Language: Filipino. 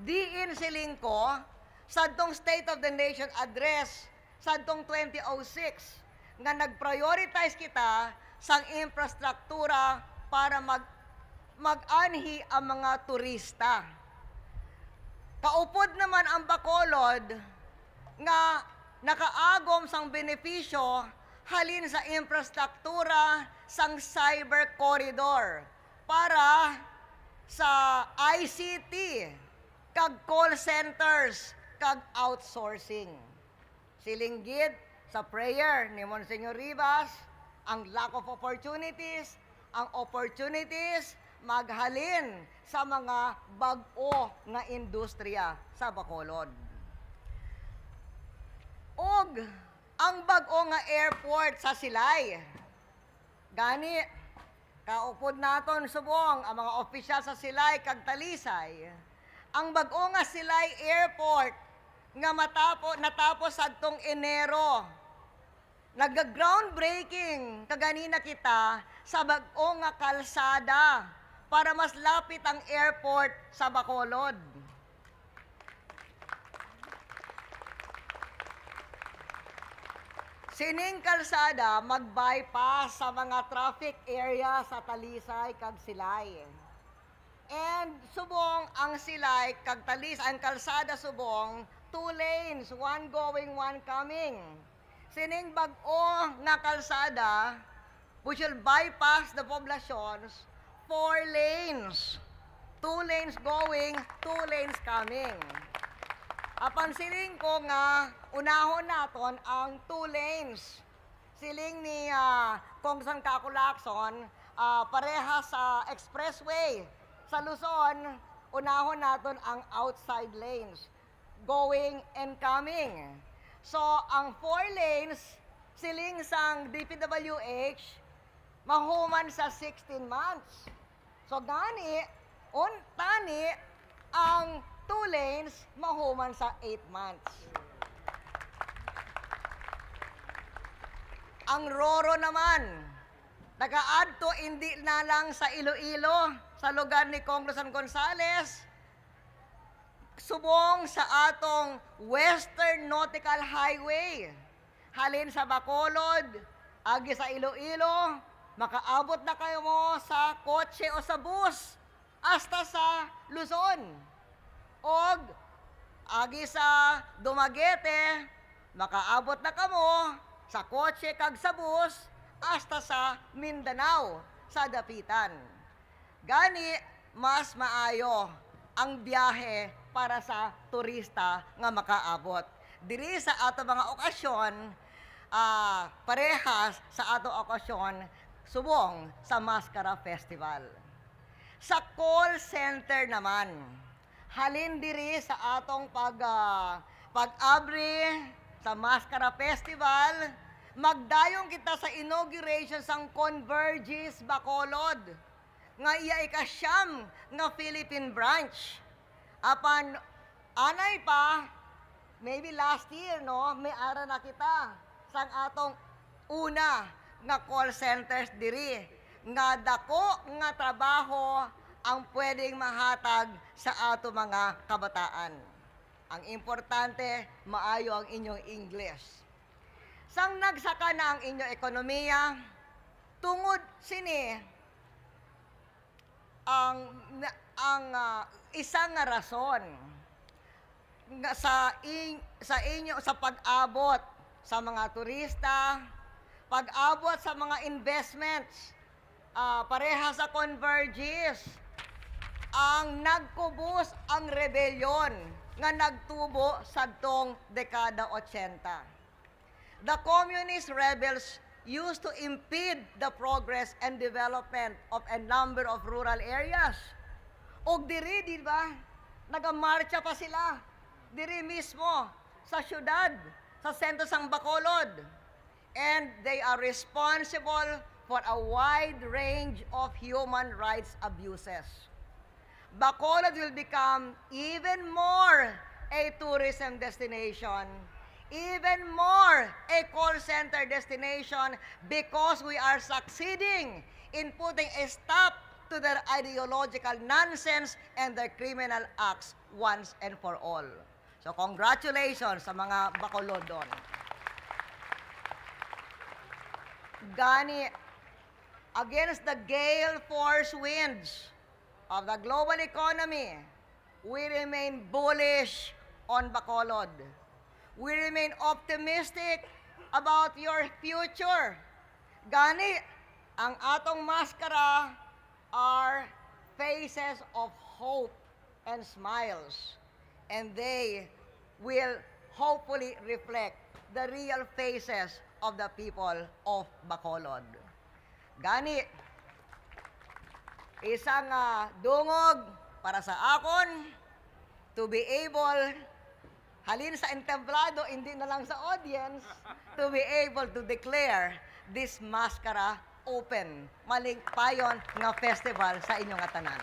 diin siling ko sa itong State of the Nation Address sa itong 2006 nga nag-prioritize kita sa infrastruktura para mag-anhi ang mga turista. Kaupod naman ang Bacolod nga nakaagom sang benepisyo halin sa infrastruktura sang cyber corridor para sa ICT, kag call centers, kag outsourcing. Silinggid sa prayer ni Monsignor Rivas, ang lack of opportunities, ang opportunities maghalin sa mga bag-o nga industriya sa Bacolod. Og ang bag-o nga airport sa Silay. Gani, kaupod naton subong ang mga opisyal sa Silay kag Talisay. Ang bag-o nga Silay Airport nga natapos adtong Enero. Nag-groundbreaking kaganina kita sa bag-o nga kalsada para mas lapit ang airport sa Bacolod. Sining kalsada mag-bypass sa mga traffic area sa Talisay kag Silay. And subong ang Silay kag Talisay, ang kalsada subong 2 lanes, 1 going, 1 coming. Sining bag-o nga kalsada which will bypass the poblations 4 lanes. 2 lanes going, 2 lanes coming. Apan siling ko nga unahon naton ang 2 lanes. Siling ni Congressman Kako Lacson, pareha sa expressway. Sa Luzon, unahon naton ang outside lanes, going and coming. So, ang 4 lanes, siling sang DPWH, mahuman sa 16 months. So, tani, ang 2 lanes, mahuman sa 8 months. Ang Roro naman, nag-aadto hindi na lang sa Iloilo, sa lugar ni Congressman Gonzales, subong sa atong Western Nautical Highway. Halin sa Bacolod, agi sa Iloilo, makaabot na kayo mo sa kotse o sa bus, hasta sa Luzon. Og agi sa Dumaguete, makaabot na kamo sa kotse kag sa bus hasta sa Mindanao, sa dapitan. Gani, mas maayo ang biyahe para sa turista nga makaabot. Diri sa ato mga okasyon, parehas sa ato okasyon, subong sa Mascara Festival. Sa call center naman, halin diri sa atong pag-abri sa Mascara Festival, magdayong kita sa inauguration sang Convergys Bacolod, nga iya ikasyam nga Philippine branch. Apan, anay pa, maybe last year, no, may ara na kita sang atong una nga call centers diri, nga dako nga trabaho ang pwedeng mahatag sa ato mga kabataan. Ang importante, maayo ang inyong English. Sang nagsaka na ang inyong ekonomiya, tungod sini ang isang rason nga sa pag-abot sa mga turista, pag-abot sa mga investments, pareha sa Convergys, ang nagkubos ang rebelyon nga nagtubo sa tong dekada 80. The communist rebels used to impede the progress and development of a number of rural areas. Og diri, di ba, nagamarcha pa sila, diri mismo, sa syudad, sa sentro sang Bacolod. And they are responsible for a wide range of human rights abuses. Bacolod will become even more a tourism destination, even more a call center destination, because we are succeeding in putting a stop to their ideological nonsense and their criminal acts once and for all. So congratulations sa mga Bacolod doon. Gani, against the gale force winds of the global economy, we remain bullish on Bacolod. We remain optimistic about your future. Gani, ang atong maskara are faces of hope and smiles, and they will hopefully reflect the real faces of the people of Bacolod. Gani, isang dungog para sa akon to be able, halin sa entablado, hindi na lang sa audience, to be able to declare this maskara open. Maling payon nga festival sa inyong atanan.